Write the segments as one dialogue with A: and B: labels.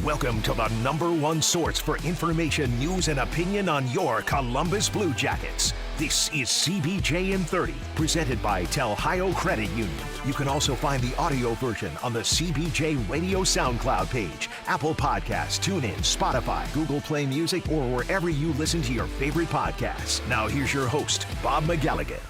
A: Welcome to the #1 source for information, news, and opinion on your Columbus Blue Jackets. This is CBJ in 30, presented by Ohio Credit Union. You can also find the audio version on the CBJ Radio SoundCloud page, Apple Podcasts, TuneIn, Spotify, Google Play Music, or wherever you listen to your favorite podcasts. Now here's your host, Bob McElligott.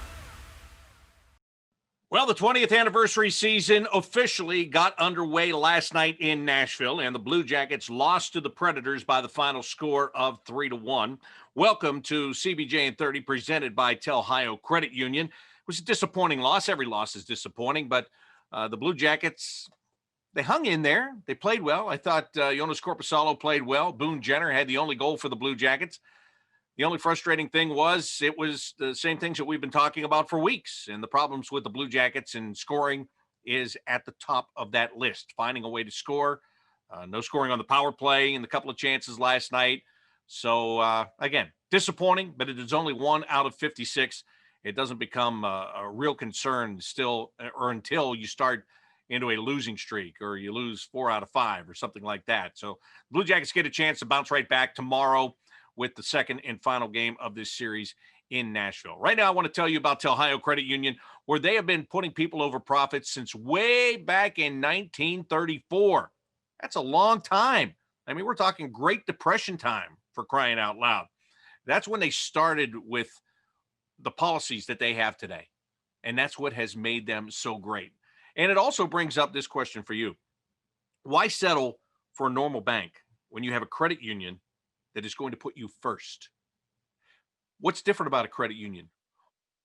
B: Well, the 20th anniversary season officially got underway last night in Nashville, and the Blue Jackets lost to the Predators by the final score of 3-1. Welcome to CBJ in 30, presented by Ohio Credit Union. It was a disappointing loss. Every loss is disappointing, but the Blue Jackets, they hung in there. They played well. I thought Jonas Korpisalo played well. Boone Jenner had the only goal for the Blue Jackets. The only frustrating thing was it was the same things that we've been talking about for weeks. And the problems with the Blue Jackets and scoring is at the top of that list. Finding a way to score. No scoring on the power play in the couple of chances last night. So, again, disappointing, but it is only 1 out of 56. It doesn't become a real concern still or until you start into a losing streak or you lose 4 out of 5 or something like that. So Blue Jackets get a chance to bounce right back tomorrow with the second and final game of this series in Nashville. Right now, I want to tell you about Ohio Credit Union, where they have been putting people over profits since way back in 1934. That's a long time. I mean, we're talking Great Depression time, for crying out loud. That's when they started with the policies that they have today. And that's what has made them so great. And it also brings up this question for you. Why settle for a normal bank when you have a credit union that is going to put you first? What's different about a credit union?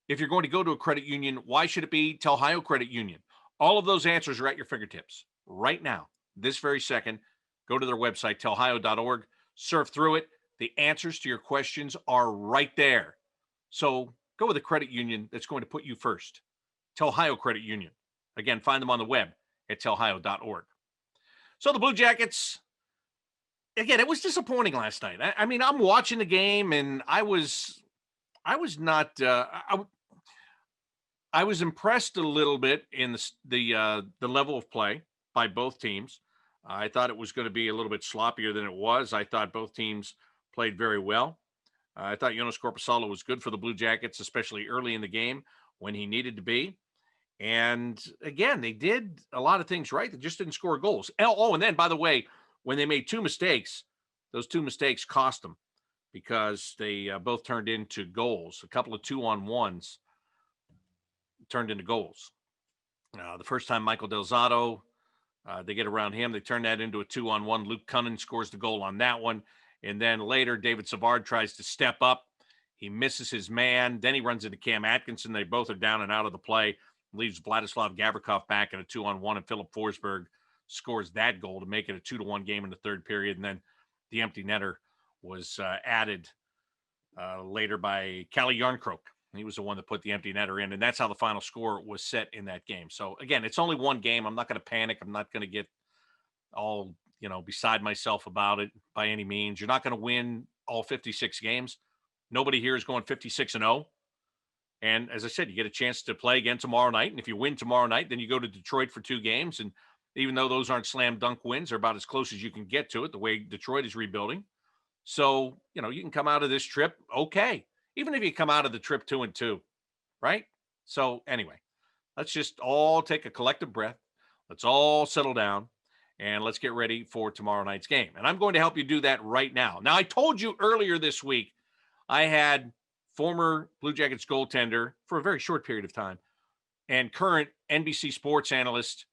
B: If you're going to go to a credit union, why should it be Ohio Credit Union? All of those answers are at your fingertips right now, this very second. Go to their website, ohio.org, surf through it. The answers to your questions are right there. So go with a credit union that's going to put you first. Ohio Credit Union. Again, find them on the web at ohio.org. So the Blue Jackets, again, it was disappointing last night. I mean, I'm watching the game, and I was not. I was impressed a little bit in the level of play by both teams. I thought it was going to be a little bit sloppier than it was. I thought both teams played very well. I thought Jonas Korpisalo was good for the Blue Jackets, especially early in the game when he needed to be. And again, they did a lot of things right. They just didn't score goals. Oh, and then, by the way, when they made 2 mistakes, those 2 mistakes cost them because they both turned into goals. A couple of 2-on-1s turned into goals. The first time Michael Del Zotto, they get around him. They turn that into a 2-on-1. Luke Cunningham scores the goal on that one. And then later, David Savard tries to step up. He misses his man. Then he runs into Cam Atkinson. They both are down and out of the play. Leaves Vladislav Gavrikov back in a 2-on-1, and Philip Forsberg scores that goal to make it a 2-1 game in the third period. And then the empty netter was added later by Kalle Järnkrok. He was the one that put the empty netter in, and that's how the final score was set in that game. So, again, it's only one game. I'm not going to panic. I'm not going to get all, beside myself about it by any means. You're not going to win all 56 games. Nobody here is going 56-0. And as I said, you get a chance to play again tomorrow night. And if you win tomorrow night, then you go to Detroit for 2 games. And even though those aren't slam dunk wins, they're about as close as you can get to it, the way Detroit is rebuilding. So, you can come out of this trip okay. Even if you come out of the trip 2-2, right? So anyway, let's just all take a collective breath. Let's all settle down. And let's get ready for tomorrow night's game. And I'm going to help you do that right now. Now, I told you earlier this week, I had former Blue Jackets goaltender for a very short period of time and current NBC sports analyst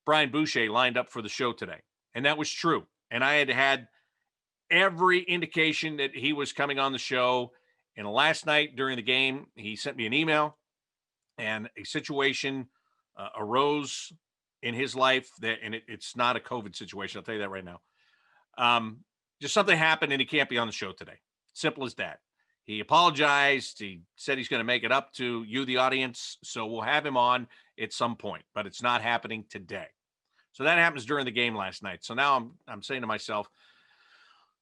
B: Brian Boucher lined up for the show today. And that was true. And I had every indication that he was coming on the show. And last night during the game, he sent me an email, and a situation arose in his life it's not a COVID situation. I'll tell you that right now. Just something happened and he can't be on the show today. Simple as that. He apologized. He said he's going to make it up to you, the audience. So we'll have him on at some point, but it's not happening today. So that happens during the game last night. So now I'm saying to myself,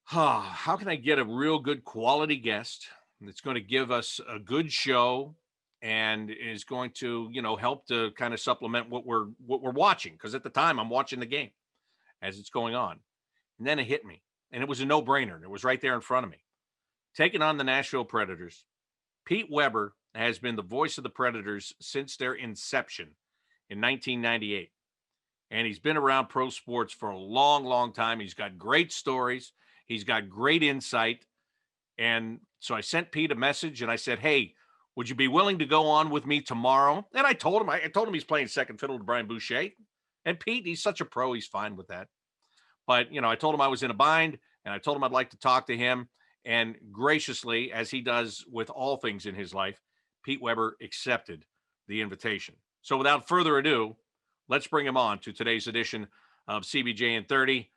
B: how can I get a real good quality guest that's going to give us a good show and is going to, help to kind of supplement what we're watching? Because at the time I'm watching the game as it's going on. And then it hit me, and it was a no-brainer. It was right there in front of me. Taking on the Nashville Predators, Pete Weber has been the voice of the Predators since their inception in 1998. And he's been around pro sports for a long, long time. He's got great stories. He's got great insight. And so I sent Pete a message and I said, "Hey, would you be willing to go on with me tomorrow?" And I told him he's playing second fiddle to Brian Boucher. And Pete, he's such a pro, he's fine with that. But, I told him I was in a bind and I told him I'd like to talk to him. And graciously, as he does with all things in his life, Pete Weber accepted the invitation. So without further ado, let's bring him on to today's edition of CBJ in 30,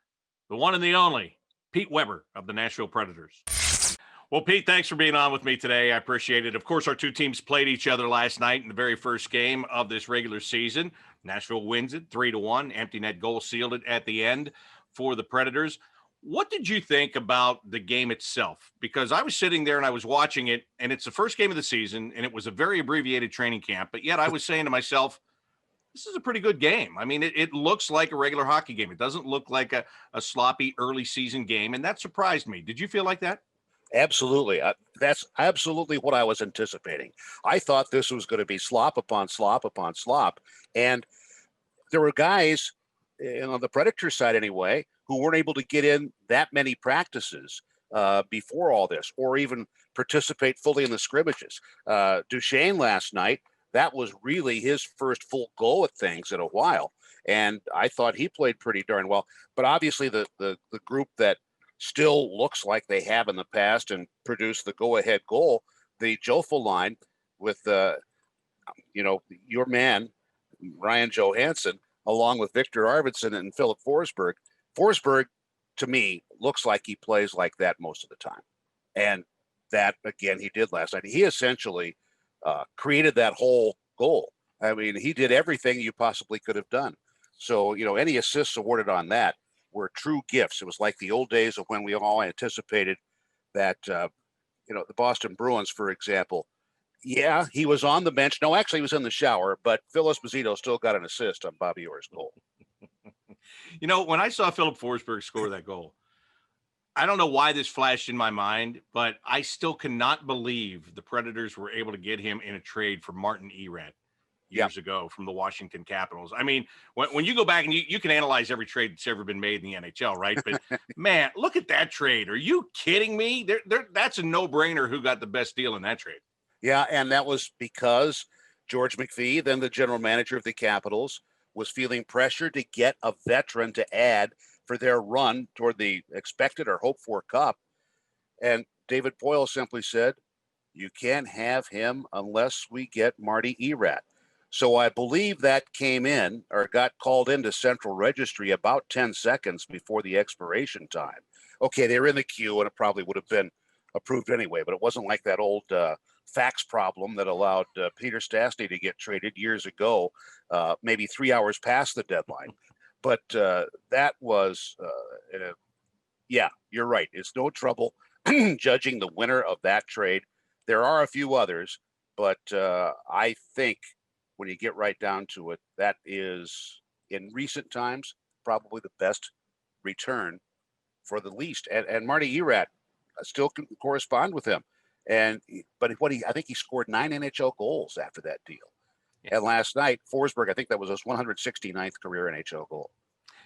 B: the one and the only Pete Weber of the Nashville Predators. Well, Pete, thanks for being on with me today. I appreciate it. Of course, our two teams played each other last night in the very first game of this regular season. Nashville wins it 3-1. Empty net goal sealed it at the end for the Predators. What did you think about the game itself? Because I was sitting there and I was watching it, and it's the first game of the season, and it was a very abbreviated training camp. But yet I was saying to myself, this is a pretty good game. I mean, it looks like a regular hockey game. It doesn't look like a sloppy early season game, and that surprised me. Did you feel like that?
C: Absolutely. That's absolutely what I was anticipating. I thought this was going to be slop upon slop upon slop. And there were guys, on the Predator side anyway, who weren't able to get in that many practices before all this, or even participate fully in the scrimmages. Duchesne last night, that was really his first full go at things in a while. And I thought he played pretty darn well. But obviously the group that still looks like they have in the past and produced the go-ahead goal, the Jofel line with, your man, Ryan Johansson, along with Victor Arvidsson and Philip Forsberg. Forsberg, to me, looks like he plays like that most of the time. And that, again, he did last night. He essentially created that whole goal. I mean, he did everything you possibly could have done. So, any assists awarded on that were true gifts. It was like the old days of when we all anticipated that, the Boston Bruins, for example. Yeah, he was on the bench. No, actually, he was in the shower, but Phil Esposito still got an assist on Bobby Orr's goal.
B: When I saw Philip Forsberg score that goal, I don't know why this flashed in my mind, but I still cannot believe the Predators were able to get him in a trade for Martin Erat years ago from the Washington Capitals. I mean, when you go back and you can analyze every trade that's ever been made in the NHL, right? But man, look at that trade. Are you kidding me? That's a no-brainer who got the best deal in that trade.
C: Yeah, and that was because George McPhee, then the general manager of the Capitals, was feeling pressure to get a veteran to add for their run toward the expected or hoped for cup. And David Poyle simply said, you can't have him unless we get Marty Erat. So I believe that came in or got called into Central Registry about 10 seconds before the expiration time. Okay, they were in the queue and it probably would have been approved anyway, but it wasn't like that old fax problem that allowed Peter Stastny to get traded years ago, maybe 3 hours past the deadline. But that was, yeah, you're right. It's no trouble judging the winner of that trade. There are a few others, but I think when you get right down to it, that is, in recent times, probably the best return for the least. And Marty Erat still can correspond with him. But I think he scored 9 NHL goals after that deal. Yeah. And last night, Forsberg, I think that was his 169th career NHL goal.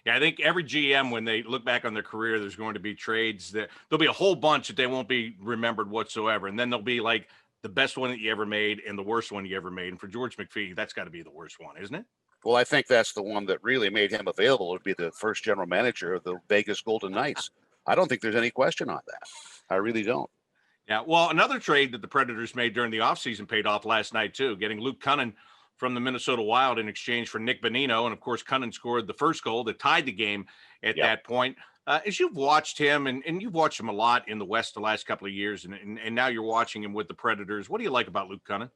B: Yeah, I think every GM, when they look back on their career, there's going to be trades that there'll be a whole bunch that they won't be remembered whatsoever. And then there'll be like the best one that you ever made and the worst one you ever made. And for George McPhee, that's got to be the worst one, isn't it?
C: Well, I think that's the one that really made him available. It would be the first general manager of the Vegas Golden Knights. I don't think there's any question on that. I really don't.
B: Yeah, well, another trade that the Predators made during the offseason paid off last night, too, getting Luke Cunningham from the Minnesota Wild in exchange for Nick Bonino. And, of course, Cunningham scored the first goal that tied the game at that point. As you've watched him, and you've watched him a lot in the West the last couple of years, and now you're watching him with the Predators, what do you like about Luke Cunningham?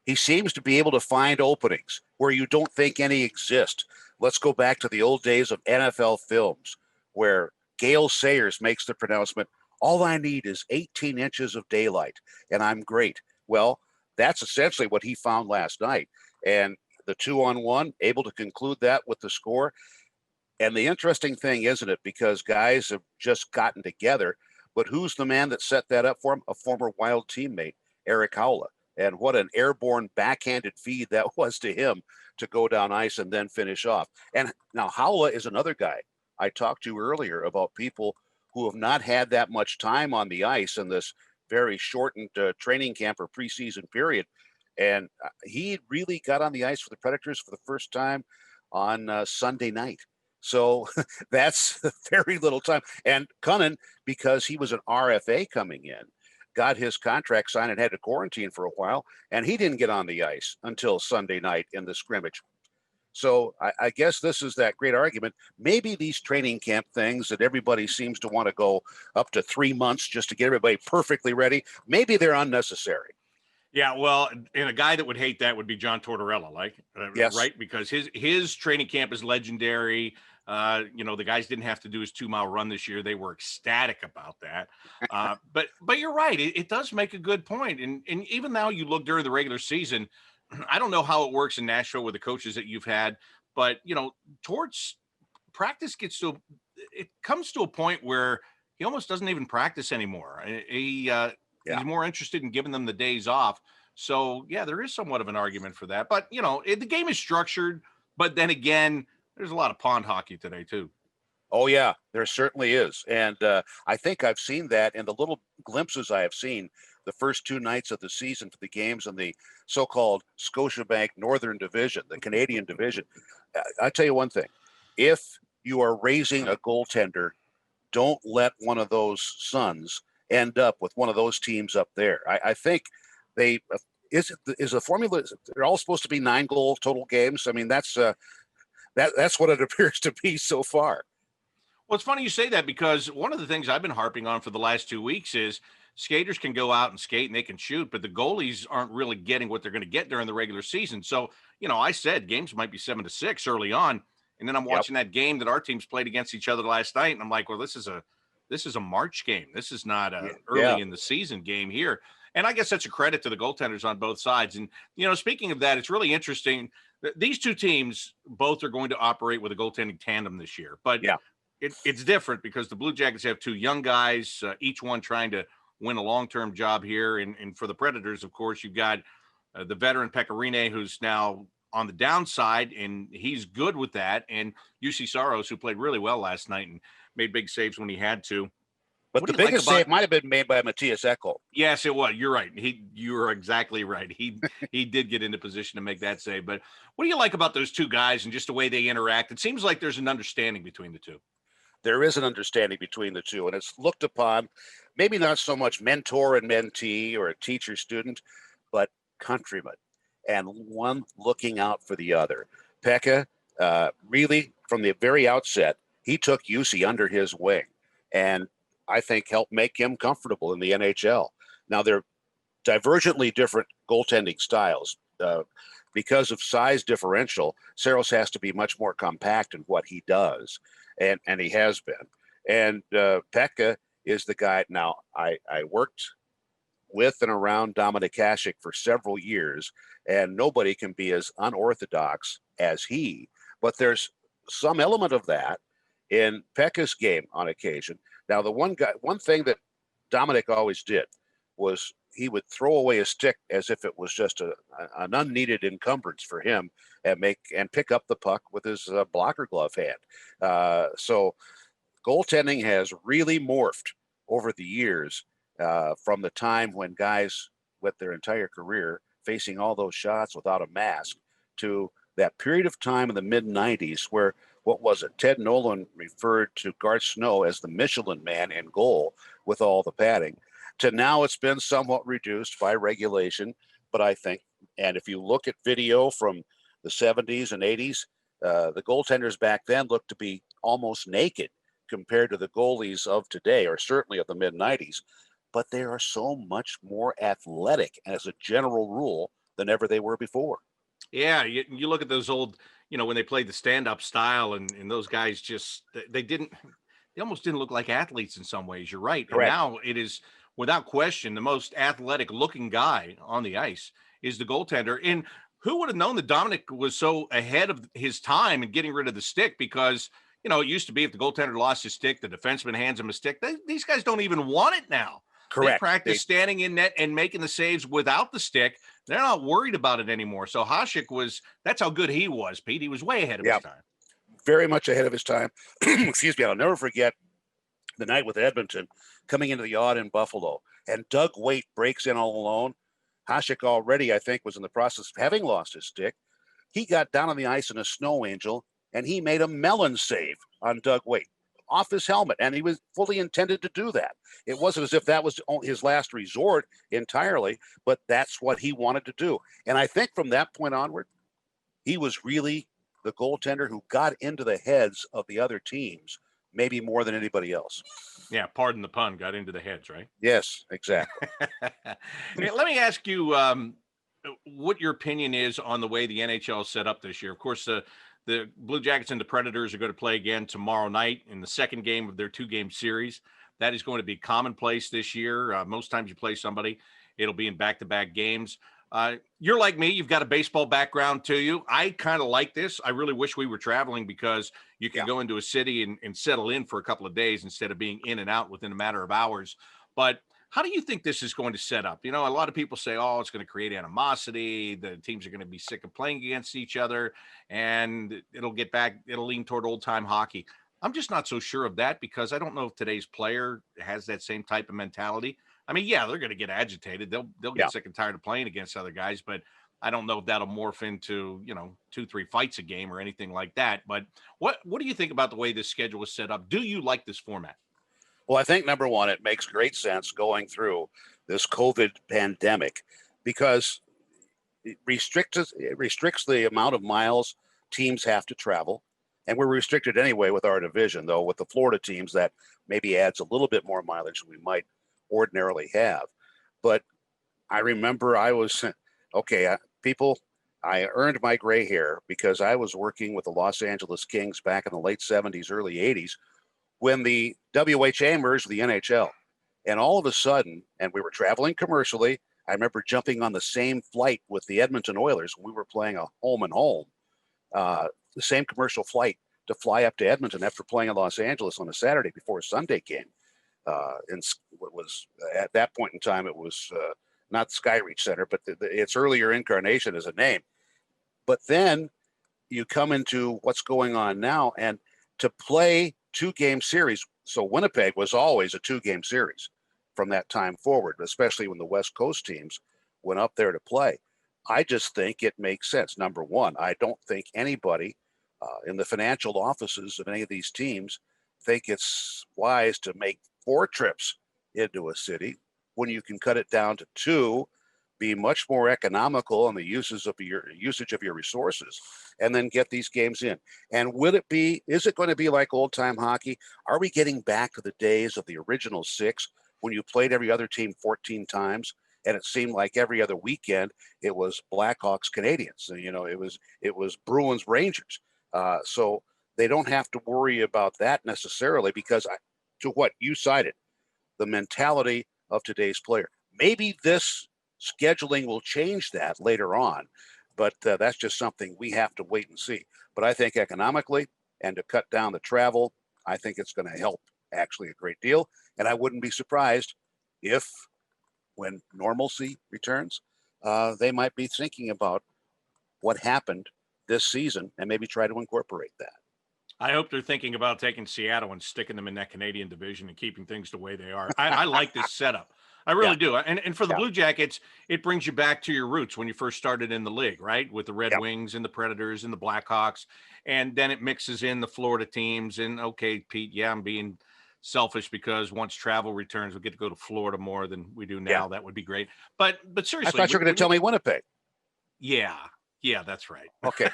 C: He seems to be able to find openings where you don't think any exist. Let's go back to the old days of NFL films where Gale Sayers makes the pronouncement, all I need is 18 inches of daylight, and I'm great. Well, that's essentially what he found last night. And the 2-on-1, able to conclude that with the score. And the interesting thing, isn't it, because guys have just gotten together, but who's the man that set that up for him? A former Wild teammate, Eric Howla. And what an airborne backhanded feed that was to him to go down ice and then finish off. And now Howla is another guy I talked to earlier about people who have not had that much time on the ice in this very shortened training camp or preseason period. And he really got on the ice for the Predators for the first time on Sunday night. So that's very little time. And Cunningham, because he was an RFA coming in, got his contract signed and had to quarantine for a while, and he didn't get on the ice until Sunday night in the scrimmage. So I guess this is that great argument. Maybe these training camp things that everybody seems to want to go up to 3 months just to get everybody perfectly ready, maybe they're unnecessary.
B: Yeah, well, and a guy that would hate that would be John Tortorella,
C: Yes.
B: right? Because his training camp is legendary. The guys didn't have to do his 2-mile run this year. They were ecstatic about that. But you're right. It does make a good point. And even now you look during the regular season, I don't know how it works in Nashville with the coaches that you've had, but towards practice it comes to a point where he almost doesn't even practice anymore. He's more interested in giving them the days off. So yeah, there is somewhat of an argument for that, but the game is structured, but then again, there's a lot of pond hockey today too.
C: Oh yeah, there certainly is. And I think I've seen that in the little glimpses I have seen the first 2 nights of the season for the games in the so-called Scotiabank Northern Division, the Canadian division. I tell you one thing, if you are raising a goaltender, don't let one of those sons end up with one of those teams up there. I think is the formula, they're all supposed to be 9-goal total games. I mean, that's what it appears to be so far.
B: Well, it's funny you say that, because one of the things I've been harping on for the last 2 weeks is skaters can go out and skate and they can shoot, but the goalies aren't really getting what they're going to get during the regular season. So, I said games might be 7-6 early on. And then I'm watching that game that our teams played against each other last night. And I'm like, well, this is a March game. This is not a early in the season game here. And I guess that's a credit to the goaltenders on both sides. And, speaking of that, it's really interesting. These two teams both are going to operate with a goaltending tandem this year. But it's different because the Blue Jackets have 2 young guys, each one trying to win a long-term job here. And for the Predators, of course, you've got the veteran Pecorine, who's now on the downside, and he's good with that. And UC Saros, who played really well last night and made big saves when he had to.
C: But the biggest save might have been made by Matthias Ekholm.
B: Yes, it was. You're right. You are exactly right. He did get into position to make that save. But what do you like about those 2 guys and just the way they interact? It seems like there's an understanding between the 2.
C: There is an understanding between the 2, and it's looked upon maybe not so much mentor and mentee or a teacher student, but countrymen, and one looking out for the other. Pekka, really from the very outset, he took UC under his wing, and I think helped make him comfortable in the NHL. Now, they're divergently different goaltending styles. Because of size differential, Saros has to be much more compact in what he does, and he has been. And Pekka is the guy. Now, I worked with and around Dominik Hasek for several years, and nobody can be as unorthodox as he. But there's some element of that in Pekka's game on occasion. Now, the one thing that Dominik always did was he would throw away a stick as if it was just an unneeded encumbrance for him, and pick up the puck with his blocker glove hand. So goaltending has really morphed over the years, from the time when guys with their entire career facing all those shots without a mask to that period of time in the mid-90s where, what was it, Ted Nolan referred to Garth Snow as the Michelin man in goal with all the padding, to now it's been somewhat reduced by regulation. But I think, and if you look at video from the 70s and 80s, the goaltenders back then looked to be almost naked compared to the goalies of today, or certainly of the mid-90s. But they are so much more athletic as a general rule than ever they were before.
B: Yeah, you look at those old, when they played the stand-up style, and those guys just, they almost didn't look like athletes in some ways. You're right.
C: Correct.
B: And now it is, without question, the most athletic looking guy on the ice is the goaltender. And who would have known that Dominik was so ahead of his time in getting rid of the stick? Because, it used to be if the goaltender lost his stick, the defenseman hands him a stick. These guys don't even want it now. They
C: Correct.
B: practice standing in net and making the saves without the stick. They're not worried about it anymore. So Hasek that's how good he was, Pete. He was way ahead of his time.
C: Very much ahead of his time. Excuse me. I'll never forget the night with Edmonton coming into the odd in Buffalo, and Doug Waite breaks in all alone. Hasek already, I think, was in the process of having lost his stick. He got down on the ice in a snow angel, and he made a melon save on Doug Waite off his helmet, and he was fully intended to do that. It wasn't as if that was his last resort entirely, but that's what he wanted to do. And I think from that point onward, he was really the goaltender who got into the heads of the other teams, maybe more than anybody else.
B: Yeah, pardon the pun, got into the heads, right?
C: Yes, exactly.
B: Hey, let me ask you what your opinion is on the way the NHL is set up this year. Of course, the Blue Jackets and the Predators are going to play again tomorrow night in the second game of their 2-game series. That is going to be commonplace this year. Most times you play somebody, it'll be in back-to-back games. You're like me. You've got a baseball background to you. I kind of like this. I really wish we were traveling because you can go into a city and settle in for a couple of days instead of being in and out within a matter of hours. But how do you think this is going to set up? A lot of people say, oh, it's going to create animosity. The teams are going to be sick of playing against each other, and it'll lean toward old time hockey. I'm just not so sure of that because I don't know if today's player has that same type of mentality. I mean, yeah, they're going to get agitated. They'll get sick and tired of playing against other guys, but I don't know if that'll morph into, 2-3 fights a game or anything like that. But what do you think about the way this schedule is set up? Do you like this format?
C: Well, I think number one, it makes great sense going through this COVID pandemic because it restricts the amount of miles teams have to travel. And we're restricted anyway with our division, though, with the Florida teams that maybe adds a little bit more mileage than we might ordinarily have. But I remember I earned my gray hair because I was working with the Los Angeles Kings back in the late 70s, early 80s, when the WHA merged with the NHL. And all of a sudden, and we were traveling commercially, I remember jumping on the same flight with the Edmonton Oilers when we were playing a home and home, the same commercial flight to fly up to Edmonton after playing in Los Angeles on a Saturday before a Sunday game. And what was at that point in time, it was not Skyreach Center, but its earlier incarnation as a name. But then you come into what's going on now, and to play 2-game series. So Winnipeg was always a 2-game series from that time forward, especially when the West Coast teams went up there to play. I just think it makes sense. Number one, I don't think anybody in the financial offices of any of these teams think it's wise to make 4 trips into a city when you can cut it down to 2, be much more economical on the usage of your resources, and then get these games in. And is it going to be like old time hockey? Are we getting back to the days of the original 6 when you played every other team 14 times? And it seemed like every other weekend it was Blackhawks Canadians, and it was Bruins Rangers. So they don't have to worry about that necessarily because to what you cited, the mentality of today's player. Maybe this scheduling will change that later on, but that's just something we have to wait and see. But I think economically and to cut down the travel, I think it's going to help actually a great deal. And I wouldn't be surprised if when normalcy returns, they might be thinking about what happened this season and maybe try to incorporate that.
B: I hope they're thinking about taking Seattle and sticking them in that Canadian division and keeping things the way they are. I like this setup. I really do. And for the Blue Jackets, it brings you back to your roots when you first started in the league, right? With the Red Wings and the Predators and the Blackhawks. And then it mixes in the Florida teams. And okay, Pete, I'm being selfish because once travel returns, we get to go to Florida more than we do now. That would be great. But seriously.
C: I thought you were going to tell me Winnipeg.
B: Yeah, that's right.
C: Okay.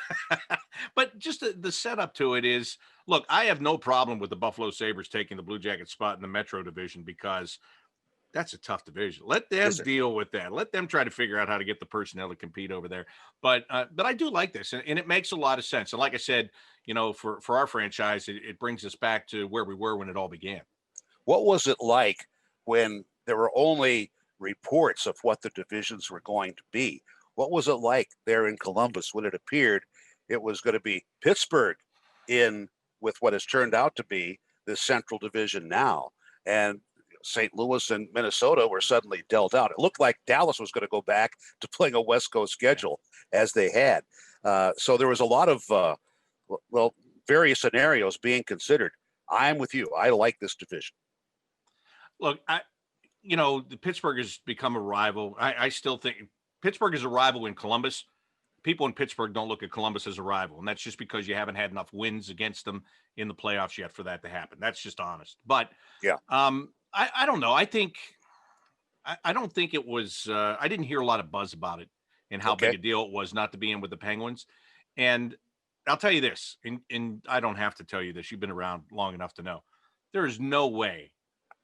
B: But just the setup to it is, look, I have no problem with the Buffalo Sabres taking the Blue Jackets spot in the Metro division because that's a tough division. Let them deal with that. Let them try to figure out how to get the personnel to compete over there. But I do like this, and it makes a lot of sense. And like I said, for our franchise, it brings us back to where we were when it all began.
C: What was it like when there were only reports of what the divisions were going to be? What was it like there in Columbus when it appeared it was going to be Pittsburgh in with what has turned out to be the Central Division now. And St. Louis and Minnesota were suddenly dealt out. It looked like Dallas was going to go back to playing a West Coast schedule as they had. So there was a lot of, various scenarios being considered. I'm with you. I like this division.
B: Look, the Pittsburgh has become a rival. I still think Pittsburgh is a rival in Columbus. People in Pittsburgh don't look at Columbus as a rival, and that's just because you haven't had enough wins against them in the playoffs yet for that to happen. That's just honest. But
C: yeah,
B: I don't know. I don't think it was. I didn't hear a lot of buzz about it and how big a deal it was not to be in with the Penguins. And I'll tell you this, and I don't have to tell you this. You've been around long enough to know there is no way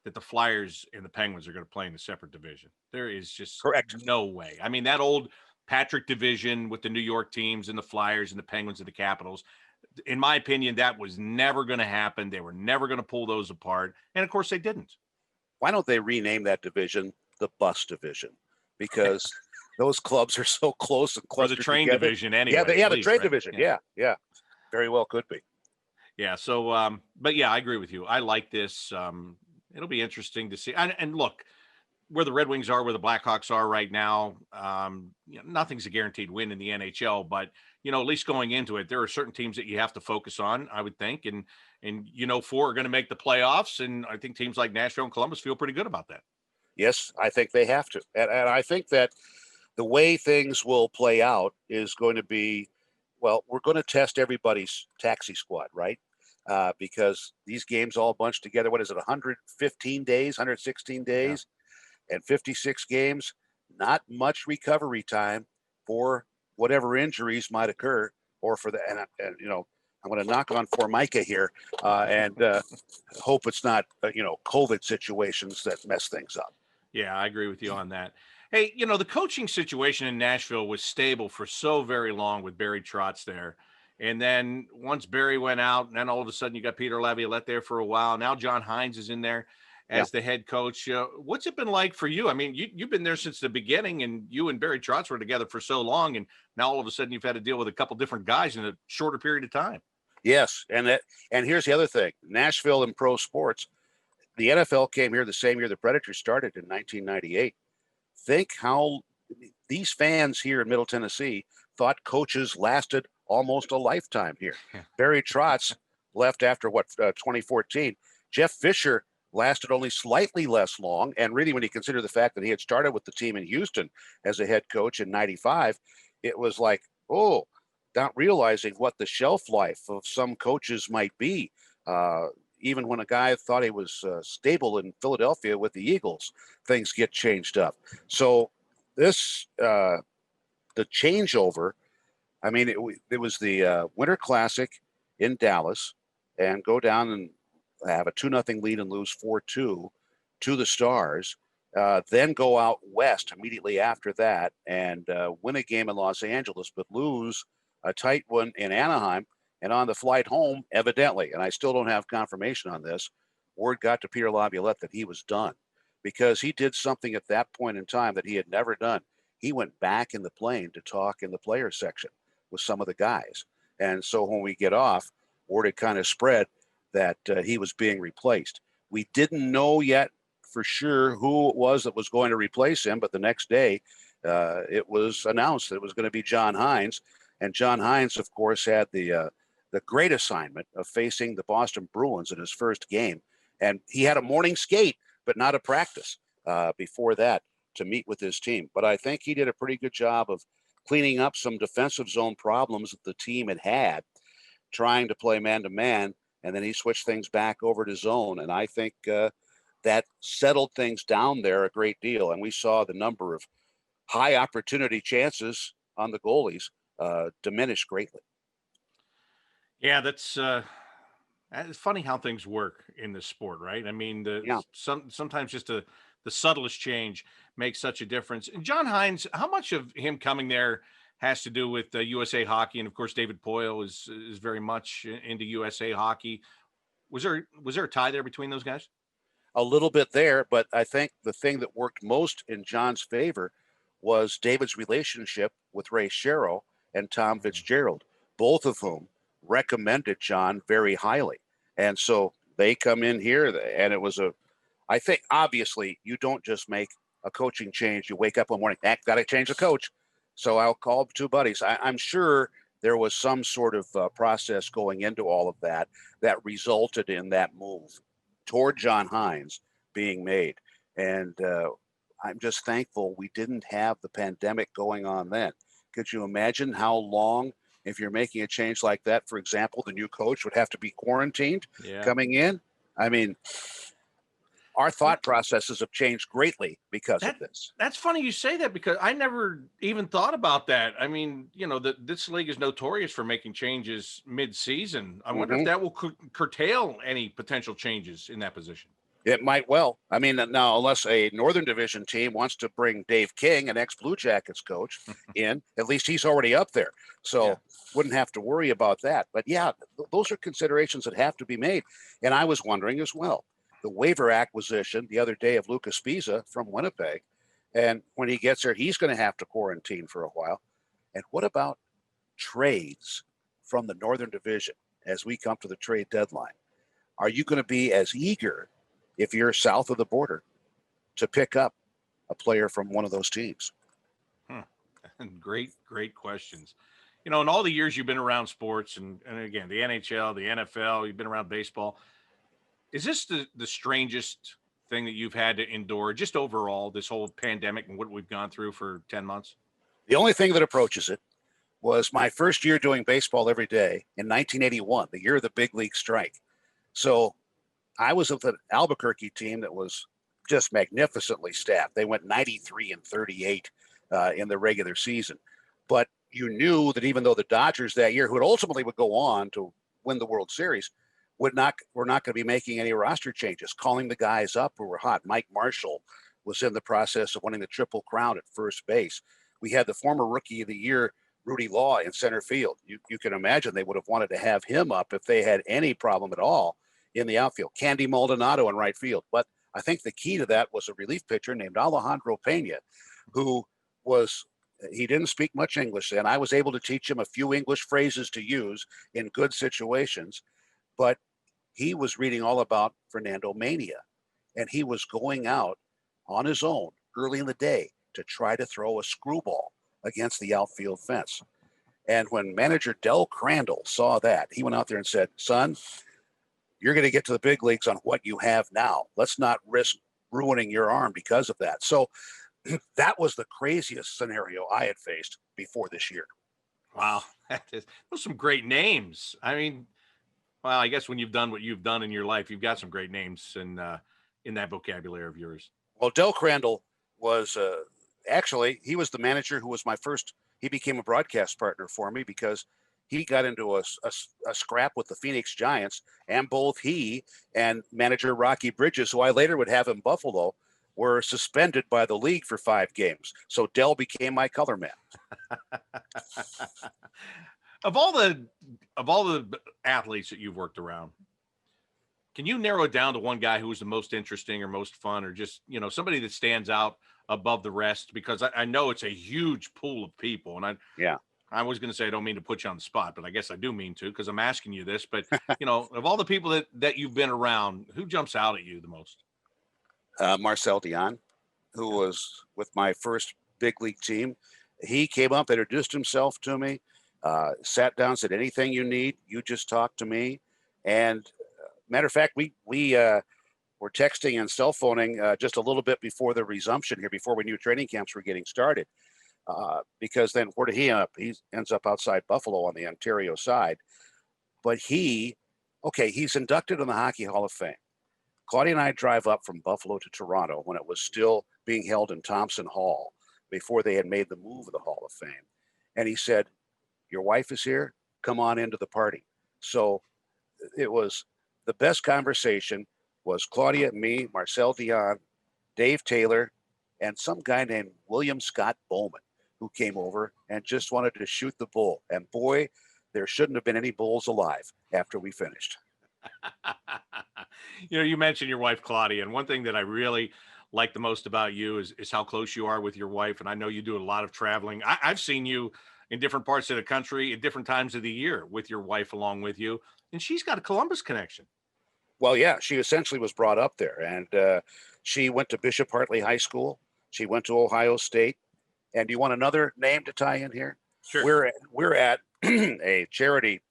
B: that the Flyers and the Penguins are going to play in a separate division. There is just no way. I mean, that old Patrick division with the New York teams and the Flyers and the Penguins and the Capitals, in my opinion, that was never going to happen. They were never going to pull those apart. And of course they didn't.
C: Why don't they rename that division the Bus Division? Because those clubs are so close and clustered
B: together. Or the train
C: together.
B: division anyway.
C: The train division. Yeah. Very well could be.
B: Yeah. So, but yeah, I agree with you. I like this. It'll be interesting to see. And look, where the Red Wings are, where the Blackhawks are right now, nothing's a guaranteed win in the NHL, but at least going into it, there are certain teams that you have to focus on, I would think. And 4 are going to make the playoffs. And I think teams like Nashville and Columbus feel pretty good about that.
C: Yes, I think they have to. And I think that the way things will play out is going to be, we're going to test everybody's taxi squad, right? Because these games all bunched together, what is it, 115 days, 116 days, and 56 games, not much recovery time for whatever injuries might occur or for the, and I'm going to knock on Formica here and hope it's not, COVID situations that mess things up.
B: Yeah, I agree with you on that. Hey, the coaching situation in Nashville was stable for so very long with Barry Trotz there. And then once Barry went out, and then all of a sudden you got Peter Laviolette there for a while. Now John Hines is in there as the head coach. What's it been like for you? I mean, you've been there since the beginning, and you and Barry Trotz were together for so long, and now all of a sudden you've had to deal with a couple different guys in a shorter period of time.
C: Yes, and here's the other thing. Nashville in pro sports, the NFL came here the same year the Predators started in 1998. Think how these fans here in Middle Tennessee thought coaches lasted almost a lifetime here.
B: Yeah.
C: Barry Trotz left after 2014. Jeff Fisher lasted only slightly less long. And really, when you consider the fact that he had started with the team in Houston as a head coach in 95, it was like, not realizing what the shelf life of some coaches might be. Even when a guy thought he was stable in Philadelphia with the Eagles, things get changed up. So this, the changeover, I mean, it was the Winter Classic in Dallas and go down and have a 2-0 lead and lose 4-2 to the Stars, then go out west immediately after that and win a game in Los Angeles, but lose a tight one in Anaheim. And on the flight home, evidently, and I still don't have confirmation on this, word got to Peter Laviolette that he was done because he did something at that point in time that he had never done. He went back in the plane to talk in the player section with some of the guys. And so when we get off, word had kind of spread that he was being replaced. We didn't know yet for sure who it was that was going to replace him, but the next day it was announced that it was going to be John Hines. And John Hines, of course, had the great assignment of facing the Boston Bruins in his first game. And he had a morning skate, but not a practice before that to meet with his team. But I think he did a pretty good job of cleaning up some defensive zone problems that the team had, trying to play man-to-man, and then he switched things back over to zone. And I think that settled things down there a great deal. And we saw the number of high opportunity chances on the goalies diminish greatly.
B: Yeah, that's it's funny how things work in this sport, right? I mean, sometimes just the subtlest change makes such a difference. And John Hines, how much of him coming there has to do with USA Hockey? And of course, David Poyle is very much into USA Hockey. Was there a tie there between those guys?
C: A little bit there, but I think the thing that worked most in John's favor was David's relationship with Ray Sherrill and Tom Fitzgerald, both of whom recommended John very highly. And so they come in here, and it was I think obviously you don't just make a coaching change. You wake up one morning, got to change the coach. So I'll call two buddies. I'm sure there was some sort of process going into all of that resulted in that move toward John Hines being made. And I'm just thankful we didn't have the pandemic going on then. Could you imagine how long, if you're making a change like that, for example, the new coach would have to be quarantined coming in? I mean, our thought processes have changed greatly because of this.
B: That's funny you say that, because I never even thought about that. I mean, this league is notorious for making changes mid-season. I wonder if that will curtail any potential changes in that position.
C: It might well. I mean, now, unless a Northern Division team wants to bring Dave King, an ex-Blue Jackets coach, in, at least he's already up there. So wouldn't have to worry about that. But yeah, those are considerations that have to be made. And I was wondering as well, the waiver acquisition the other day of Lucas Pisa from Winnipeg. And when he gets there, he's going to have to quarantine for a while. And what about trades from the Northern Division as we come to the trade deadline? Are you going to be as eager, if you're south of the border, to pick up a player from one of those teams?
B: Great questions. In all the years you've been around sports, and again, the NHL, the NFL, you've been around baseball, is this the strangest thing that you've had to endure, just overall, this whole pandemic and what we've gone through for 10 months?
C: The only thing that approaches it was my first year doing baseball every day in 1981, the year of the big league strike. So I was with an Albuquerque team that was just magnificently staffed. They went 93-38 in the regular season. But you knew that even though the Dodgers that year, who ultimately would go on to win the World Series, were not going to be making any roster changes, calling the guys up who were hot. Mike Marshall was in the process of winning the Triple Crown at first base. We had the former Rookie of the Year, Rudy Law, in center field. You can imagine they would have wanted to have him up if they had any problem at all in the outfield. Candy Maldonado in right field. But I think the key to that was a relief pitcher named Alejandro Pena, who he didn't speak much English then. I was able to teach him a few English phrases to use in good situations, but he was reading all about Fernando Mania, and he was going out on his own early in the day to try to throw a screwball against the outfield fence. And when manager Del Crandall saw that, he went out there and said, "Son, you're going to get to the big leagues on what you have now. Let's not risk ruining your arm because of that." So that was the craziest scenario I had faced before this year.
B: Wow. Those are some great names. I mean, well, I guess when you've done what you've done in your life, you've got some great names in that vocabulary of yours.
C: Well, Del Crandall was actually, he was the manager who was he became a broadcast partner for me because he got into a scrap with the Phoenix Giants, and both he and manager Rocky Bridges, who I later would have in Buffalo, were suspended by the league for 5 games. So Del became my color man.
B: Of all the athletes that you've worked around, can you narrow it down to one guy who was the most interesting or most fun, or just, somebody that stands out above the rest? Because I know it's a huge pool of people, and I was going to say, I don't mean to put you on the spot, but I guess I do mean to, because I'm asking you this. But, of all the people that you've been around, who jumps out at you the most?
C: Marcel Dion, who was with my first big league team. He came up, introduced himself to me, sat down, said, "Anything you need, you just talk to me." And matter of fact, we were texting and cell phoning just a little bit before the resumption here, before we knew training camps were getting started. Because then where did he end up? He ends up outside Buffalo on the Ontario side. But he's inducted in the Hockey Hall of Fame. Claudia and I drive up from Buffalo to Toronto when it was still being held in Thompson Hall before they had made the move of the Hall of Fame. And he said, "Your wife is here. Come on into the party." So it was the best conversation was Claudia, me, Marcel Dion, Dave Taylor, and some guy named William Scott Bowman, who came over and just wanted to shoot the bull. And boy, there shouldn't have been any bulls alive after we finished.
B: You mentioned your wife, Claudia, and one thing that I really like the most about you is how close you are with your wife. And I know you do a lot of traveling. I've seen you in different parts of the country at different times of the year with your wife along with you. And she's got a Columbus connection.
C: Well, yeah, she essentially was brought up there, and she went to Bishop Hartley High School. She went to Ohio State. And do you want another name to tie in here?
B: Sure.
C: We're at a charity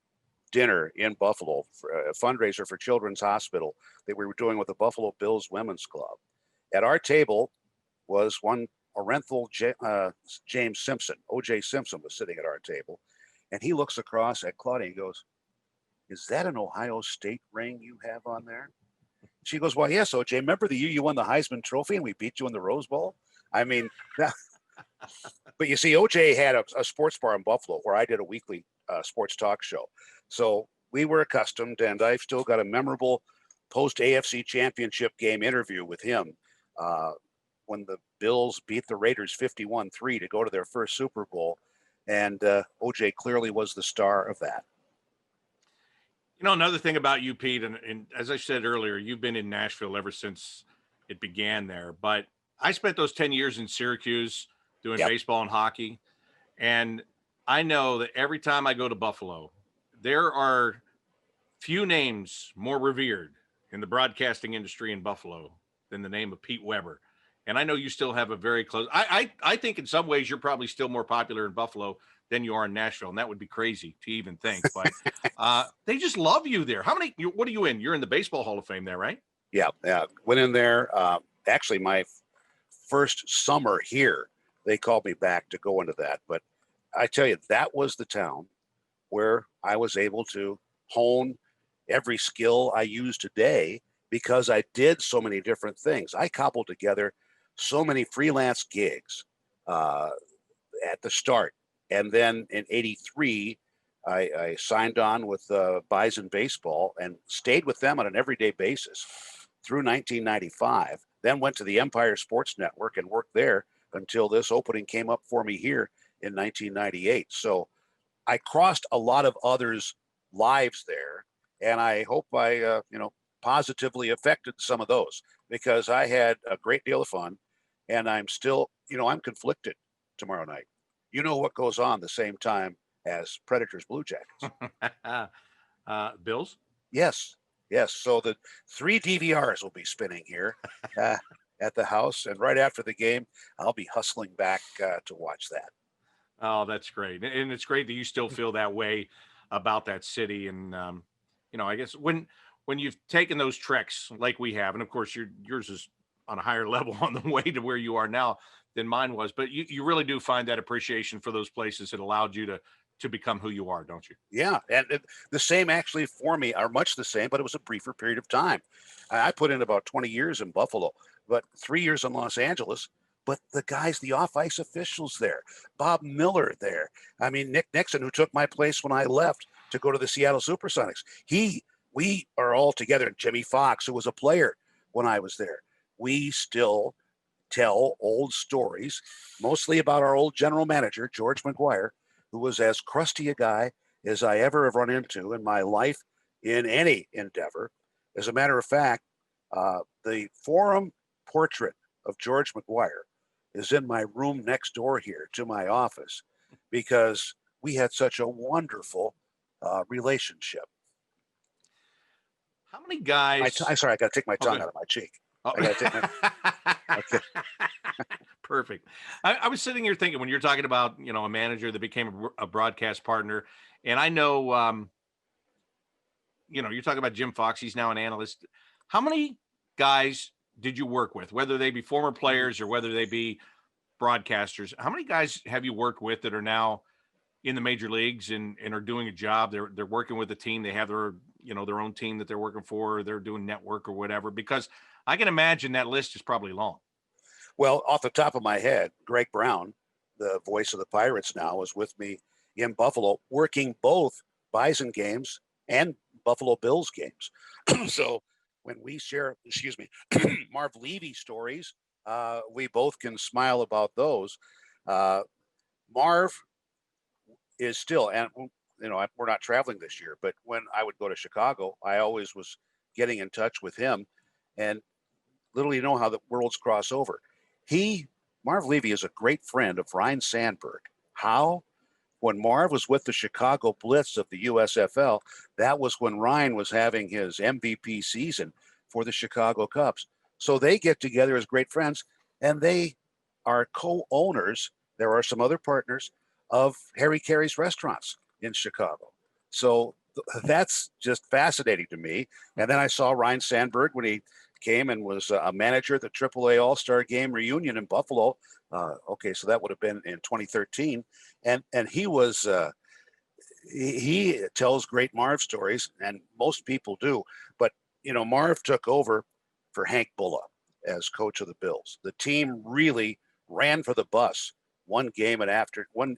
C: dinner in Buffalo for a fundraiser for Children's Hospital that we were doing with the Buffalo Bills Women's Club. At our table was one Orenthal James Simpson. O.J. Simpson was sitting at our table, and he looks across at Claudia and goes, "Is that an Ohio State ring you have on there?" She goes, "Well, yes, O.J. Remember the year you won the Heisman Trophy and we beat you in the Rose Bowl?" I mean, but you see, O.J. had a sports bar in Buffalo where I did a weekly sports talk show. So we were accustomed, and I've still got a memorable post-AFC championship game interview with him when the Bills beat the Raiders 51-3 to go to their first Super Bowl. And O.J. clearly was the star of that.
B: You know, another thing about you, Pete, and as I said earlier, you've been in Nashville ever since it began there. But I spent those 10 years in Syracuse doing baseball and hockey. And I know that every time I go to Buffalo, there are few names more revered in the broadcasting industry in Buffalo than the name of Pete Weber. And I know you still have a very close, I think in some ways you're probably still more popular in Buffalo than you are in Nashville. And that would be crazy to even think, but they just love you there. What are you in? You're in the Baseball Hall of Fame there, right?
C: Yeah. Went in there. Actually, my first summer here, they called me back to go into that. But I tell you, that was the town where I was able to hone every skill I use today because I did so many different things. I cobbled together so many freelance gigs at the start. And then in 83, I signed on with Bison Baseball and stayed with them on an everyday basis through 1995. Then went to the Empire Sports Network and worked there until this opening came up for me here in 1998. So I crossed a lot of others' lives there, and I hope I, positively affected some of those because I had a great deal of fun, and I'm still, I'm conflicted tomorrow night. You know what goes on the same time as Predators Blue Jackets?
B: Bills?
C: Yes. So the 3 DVRs will be spinning here at the house, and right after the game, I'll be hustling back to watch that.
B: Oh, that's great. And it's great that you still feel that way about that city. And, I guess when you've taken those treks like we have, and of course yours is on a higher level on the way to where you are now than mine was, but you really do find that appreciation for those places that allowed you to become who you are, don't you?
C: Yeah. And the same actually for me are much the same, but it was a briefer period of time. I put in about 20 years in Buffalo, but 3 years in Los Angeles. But the guys, the off-ice officials there, Bob Miller there. I mean, Nick Nixon, who took my place when I left to go to the Seattle Supersonics. We are all together. Jimmy Fox, who was a player when I was there. We still tell old stories, mostly about our old general manager, George McGuire, who was as crusty a guy as I ever have run into in my life in any endeavor. As a matter of fact, the forum portrait of George McGuire is in my room next door here to my office because we had such a wonderful relationship.
B: How many guys?
C: I'm sorry, I got to take my tongue
B: Okay.
C: out of my cheek.
B: Oh.
C: I got to take my. Okay.
B: Perfect. I was sitting here thinking when you're talking about, a manager that became a broadcast partner, and I know, you're talking about Jim Fox. He's now an analyst. How many guys did you work with, whether they be former players or whether they be broadcasters? How many guys have you worked with that are now in the major leagues and are doing a job? They're working with a team. They have their own team that they're working for, or they're doing network or whatever, because I can imagine that list is probably long.
C: Well, off the top of my head, Greg Brown, the voice of the Pirates now, was with me in Buffalo, working both Bison games and Buffalo Bills games. So when we share, Marv Levy stories, we both can smile about those. Marv is still, and we're not traveling this year, but when I would go to Chicago, I always was getting in touch with him, and literally know how the worlds cross over. Marv Levy is a great friend of Ryan Sandberg. How? when Marv was with the Chicago Blitz of the USFL, that was when Ryan was having his MVP season for the Chicago Cubs. So they get together as great friends, and they are co-owners. There are some other partners of Harry Carey's restaurants in Chicago. So that's just fascinating to me. And then I saw Ryan Sandberg when he came and was a manager at the AAA All-Star Game reunion in Buffalo. Okay, so that would have been in 2013, and he was he tells great Marv stories, and most people do. But Marv took over for Hank Bulla as coach of the Bills. The team really ran for the bus one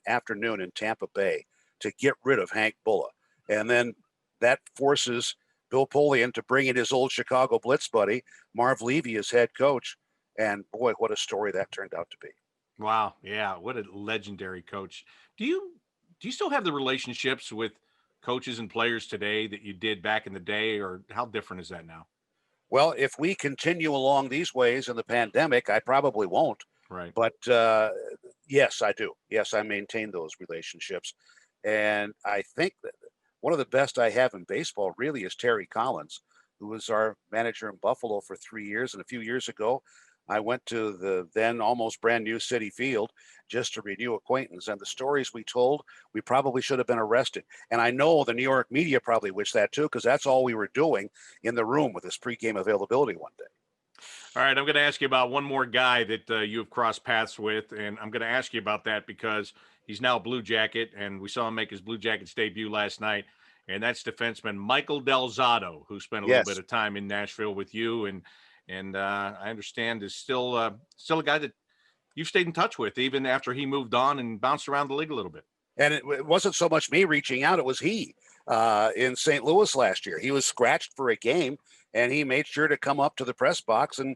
C: afternoon in Tampa Bay to get rid of Hank Bulla, and then that forces Bill Polian to bring in his old Chicago Blitz buddy, Marv Levy, as head coach. And boy, what a story that turned out to be.
B: Wow. Yeah. What a legendary coach. Do you still have the relationships with coaches and players today that you did back in the day, or how different is that now?
C: Well, if we continue along these ways in the pandemic, I probably won't.
B: Right.
C: But yes, I do. Yes, I maintain those relationships. And I think that one of the best I have in baseball really is Terry Collins, who was our manager in Buffalo for 3 years. And a few years ago, I went to the then almost brand new Citi Field just to renew acquaintance. And the stories we told, we probably should have been arrested. And I know the New York media probably wish that too, because that's all we were doing in the room with this pregame availability one day.
B: All right, I'm going to ask you about one more guy that you have crossed paths with, and I'm going to ask you about that because he's now a Blue Jacket, and we saw him make his Blue Jackets debut last night, and that's defenseman Michael Del Zotto, who spent a little bit of time in Nashville with you, and I understand is still a guy that you've stayed in touch with even after he moved on and bounced around the league a little bit.
C: And it wasn't so much me reaching out; it was he in St. Louis last year. He was scratched for a game, and he made sure to come up to the press box. And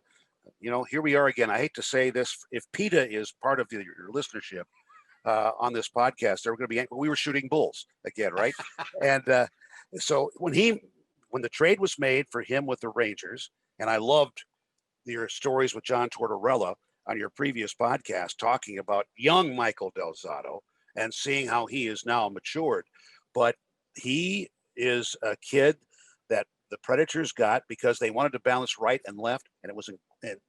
C: here we are again. I hate to say this, if PETA is part of your listenership on this podcast, we were shooting bulls again, right? And so when the trade was made for him with the Rangers, and I loved your stories with John Tortorella on your previous podcast talking about young Michael Del Zotto and seeing how he is now matured. But he is a kid that the Predators got because they wanted to balance right and left. And it was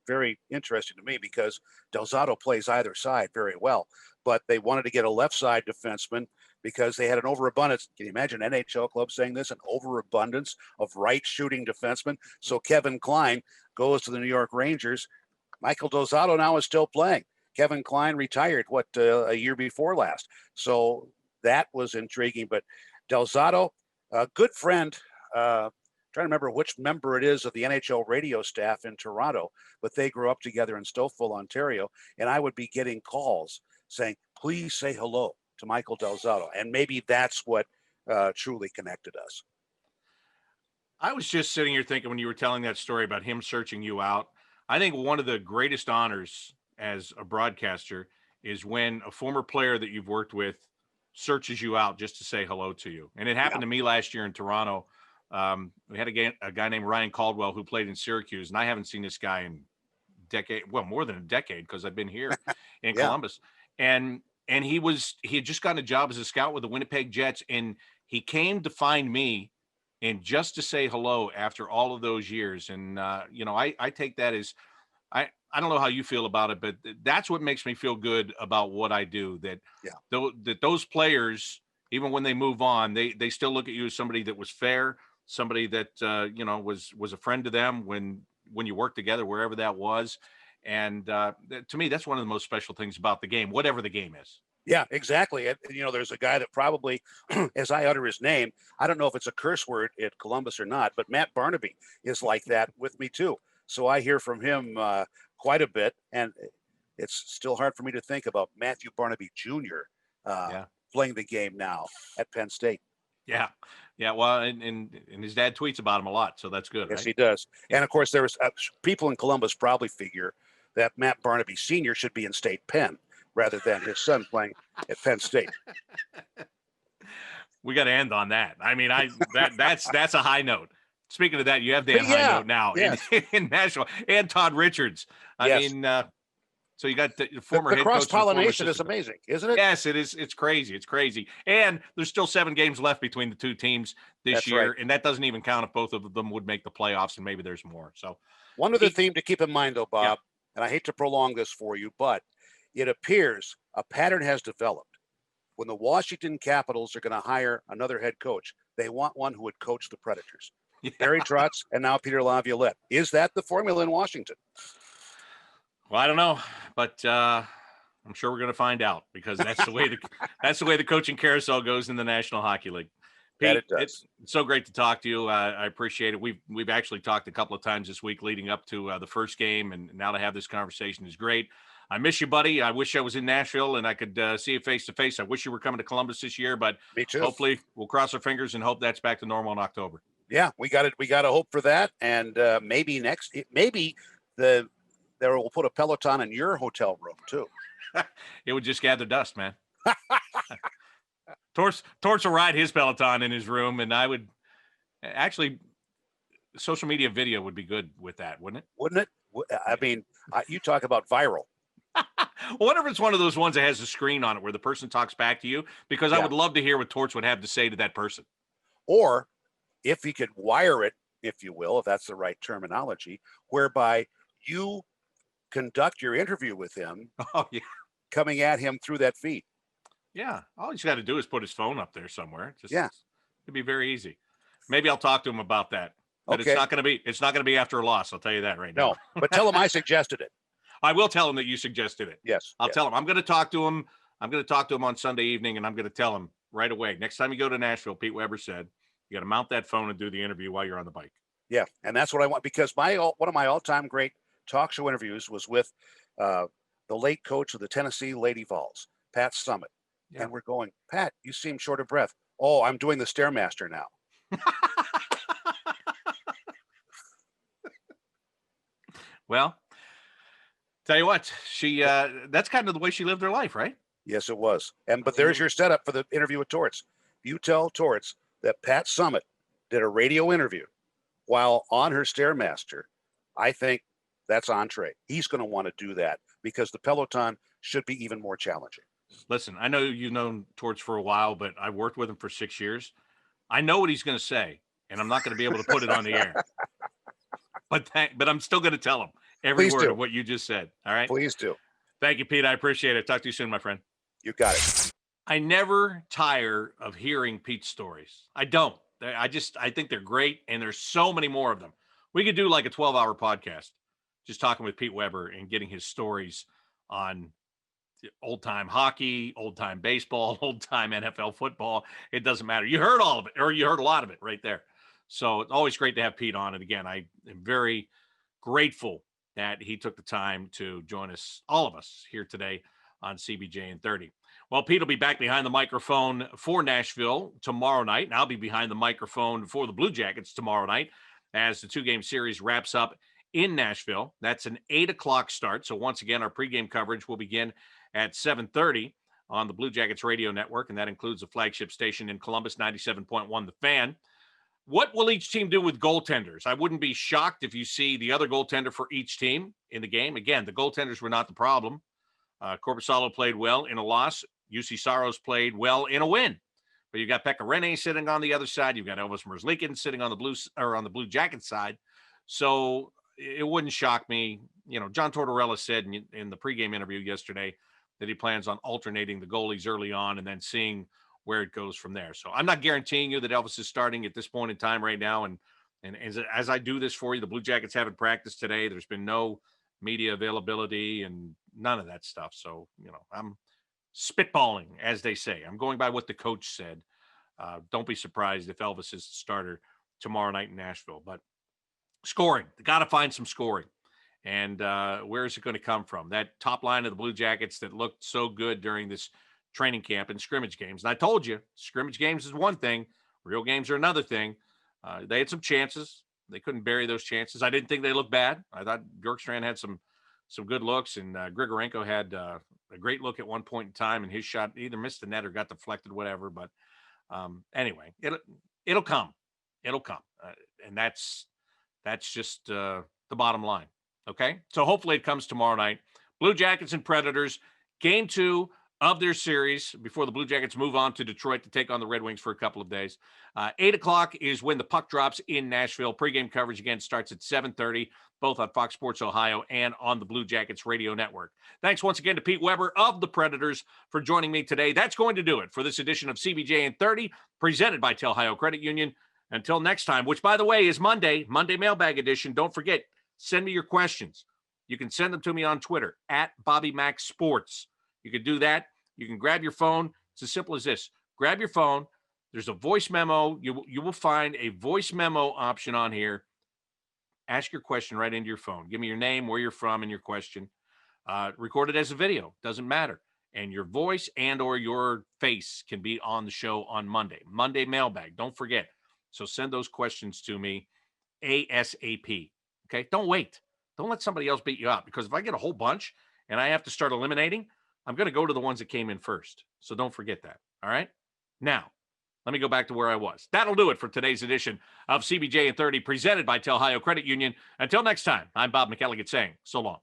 C: very interesting to me because Del Zotto plays either side very well. But they wanted to get a left side defenseman because they had an overabundance. Can you imagine an NHL club saying this? An overabundance of right shooting defensemen. So Kevin Klein goes to the New York Rangers. Michael Del Zotto now is still playing. Kevin Klein retired, a year before last. So that was intriguing. But Del Zotto, a good friend, trying to remember which member it is of the NHL radio staff in Toronto, but they grew up together in Stouffville, Ontario. And I would be getting calls saying, please say hello to Michael Del Zotto. And maybe that's what truly connected us.
B: I was just sitting here thinking when you were telling that story about him searching you out, I think one of the greatest honors as a broadcaster is when a former player that you've worked with searches you out just to say hello to you. And it happened to me last year in Toronto. We had a guy named Ryan Caldwell who played in Syracuse, and I haven't seen this guy in more than a decade because I've been here in Columbus. And he had just gotten a job as a scout with the Winnipeg Jets, and he came to find me and just to say hello after all of those years. And I take that as I don't know how you feel about it, but that's what makes me feel good about what I do. That those players, even when they move on, they still look at you as somebody that was fair, somebody that was a friend to them when you worked together, wherever that was. And to me, that's one of the most special things about the game, whatever the game is.
C: Yeah, exactly. And, there's a guy that probably, as I utter his name, I don't know if it's a curse word at Columbus or not, but Matt Barnaby is like that with me too. So I hear from him quite a bit, and it's still hard for me to think about Matthew Barnaby Jr. Playing the game now at Penn State.
B: Yeah. Well, and his dad tweets about him a lot, so that's good.
C: Yes,
B: right?
C: He does. Yeah. And of course, there's people in Columbus probably figure that Matt Barnaby Sr. should be in State Penn rather than his son playing at Penn State.
B: We got to end on that. I mean, that's a high note. Speaking of that, you have Dan High Note now in Nashville, and Todd Richards. I mean, So you got the former
C: The
B: head coach, and former
C: cross-pollination is
B: assistant coach.
C: amazing, isn't it?
B: Yes, it is. It's crazy. It's crazy. And there's still 7 games left between the two teams this
C: That's
B: year,
C: right.
B: and that doesn't even count if both of them would make the playoffs, and maybe there's more. So
C: One other
B: Pete,
C: theme to keep in mind, though,
B: yeah,
C: Bob, and I hate to prolong this for you, but it appears a pattern has developed. When the Washington Capitals are going to hire another head coach, they want one who would coach the Predators.
B: yeah.
C: Barry Trotz and now Peter Laviolette. Is that the formula in Washington?
B: Well, I don't know, but I'm sure we're going to find out, because that's the way the coaching carousel goes in the National Hockey League.
C: That
B: Pete,
C: it does.
B: it's so great to talk to you. I appreciate it. We've actually talked a couple of times this week leading up to the first game, and now to have this conversation is great. I miss you, buddy. I wish I was in Nashville and I could see you face to face. I wish you were coming to Columbus this year, but
C: Me too.
B: hopefully we'll cross our fingers and hope that's back to normal in October.
C: Yeah, we got it. We got to hope for that, and maybe we'll put a Peloton in your hotel room too.
B: It would just gather dust, man. Torts will ride his Peloton in his room, and I would actually, social media video would be good with that, wouldn't it?
C: Wouldn't it? I mean, you talk about viral.
B: I wonder if it's one of those ones that has a screen on it where the person talks back to you, because I
C: Yeah.
B: would love to hear what Torts would have to say to that person.
C: Or if he could wire it, if you will, if that's the right terminology, whereby you conduct your interview with him,
B: Oh, yeah.
C: coming at him through that feed.
B: Yeah. All he's got to do is put his phone up there somewhere.
C: Yeah.
B: It'd be very easy. Maybe I'll talk to him about that. But
C: Okay.
B: it's not going to be after a loss. I'll tell you that right now.
C: No, but tell him I suggested it.
B: I will tell him that you suggested it.
C: Yes.
B: I'll
C: yes.
B: tell him. I'm going to talk to him. I'm going to talk to him on Sunday evening, and I'm going to tell him right away. Next time you go to Nashville, Pete Weber said, you got to mount that phone and do the interview while you're on the bike.
C: Yeah, and that's what I want, because one of my all-time great talk show interviews was with the late coach of the Tennessee Lady Vols, Pat Summitt.
B: Yeah.
C: And we're going, Pat, you seem short of breath. Oh, I'm doing the Stairmaster now.
B: Well, tell you what, she that's kind of the way she lived her life, right?
C: Yes, it was. But there's your setup for the interview with Torts. You tell Torts that Pat Summitt did a radio interview while on her Stairmaster. I think that's entree. He's going to want to do that, because the Peloton should be even more challenging.
B: Listen, I know you've known Torts for a while, but I've worked with him for 6 years. I know what he's going to say, and I'm not going to be able to put it on the air. But I'm still going to tell him every
C: Please
B: word
C: do.
B: of what you just said. All right.
C: Please do.
B: Thank you, Pete. I appreciate it. Talk to you soon, my friend.
C: You got it.
B: I never tire of hearing Pete's stories. I don't. I think they're great, and there's so many more of them. We could do like a 12-hour podcast just talking with Pete Weber and getting his stories on old-time hockey, old-time baseball, old-time NFL football. It doesn't matter. You heard all of it, or you heard a lot of it right there. So it's always great to have Pete on. And again, I am very grateful that he took the time to join us, all of us, here today on CBJ in 30. Well, Pete will be back behind the microphone for Nashville tomorrow night, and I'll be behind the microphone for the Blue Jackets tomorrow night as the 2-game series wraps up in Nashville. That's an 8:00 start. So once again, our pregame coverage will begin at 7:30 on the Blue Jackets radio network, and that includes the flagship station in Columbus, 97.1 The Fan. What will each team do with goaltenders? I wouldn't be shocked if you see the other goaltender for each team in the game. Again, the goaltenders were not the problem. Korpisalo played well in a loss. UC Saros played well in a win. But you got Pekka Rinne sitting on the other side. You've got Elvis Merzlikins sitting on the Blue Jackets side. So it wouldn't shock me. You know, John Tortorella said in the pregame interview yesterday that he plans on alternating the goalies early on and then seeing where it goes from there. So I'm not guaranteeing you that Elvis is starting at this point in time right now. And as I do this for you, the Blue Jackets haven't practiced today. There's been no media availability and none of that stuff. So, you know, I'm spitballing, as they say. I'm going by what the coach said. Don't be surprised if Elvis is the starter tomorrow night in Nashville. But scoring, got to find some scoring. And where is it going to come from? That top line of the Blue Jackets that looked so good during this training camp and scrimmage games. And I told you, scrimmage games is one thing. Real games are another thing. They had some chances. They couldn't bury those chances. I didn't think they looked bad. I thought Bjorkstrand had some good looks, and Grigorenko had a great look at one point in time, and his shot either missed the net or got deflected, whatever. But anyway, it'll come. It'll come. And that's just the bottom line. Okay. So hopefully it comes tomorrow night. Blue Jackets and Predators, game 2 of their series before the Blue Jackets move on to Detroit to take on the Red Wings for a couple of days. 8 o'clock is when the puck drops in Nashville. Pre-game coverage again starts at 7:30, both on Fox Sports Ohio and on the Blue Jackets radio network. Thanks once again to Pete Weber of the Predators for joining me today. That's going to do it for this edition of CBJ in 30, presented by Ohio Credit Union. Until next time, which, by the way, is Monday Mailbag Edition. Don't forget, send me your questions. You can send them to me on Twitter, at BobbyMacSports. You can do that. You can grab your phone. It's as simple as this. Grab your phone. There's a voice memo. You will find a voice memo option on here. Ask your question right into your phone. Give me your name, where you're from, and your question. Record it as a video. Doesn't matter. And your voice and or your face can be on the show on Monday. Monday mailbag. Don't forget. So send those questions to me ASAP. Okay? Don't wait. Don't let somebody else beat you up, because if I get a whole bunch and I have to start eliminating, I'm going to go to the ones that came in first. So don't forget that. All right? Now, let me go back to where I was. That'll do it for today's edition of CBJ in 30, presented by Ohio Credit Union. Until next time, I'm Bob McElligott saying so long.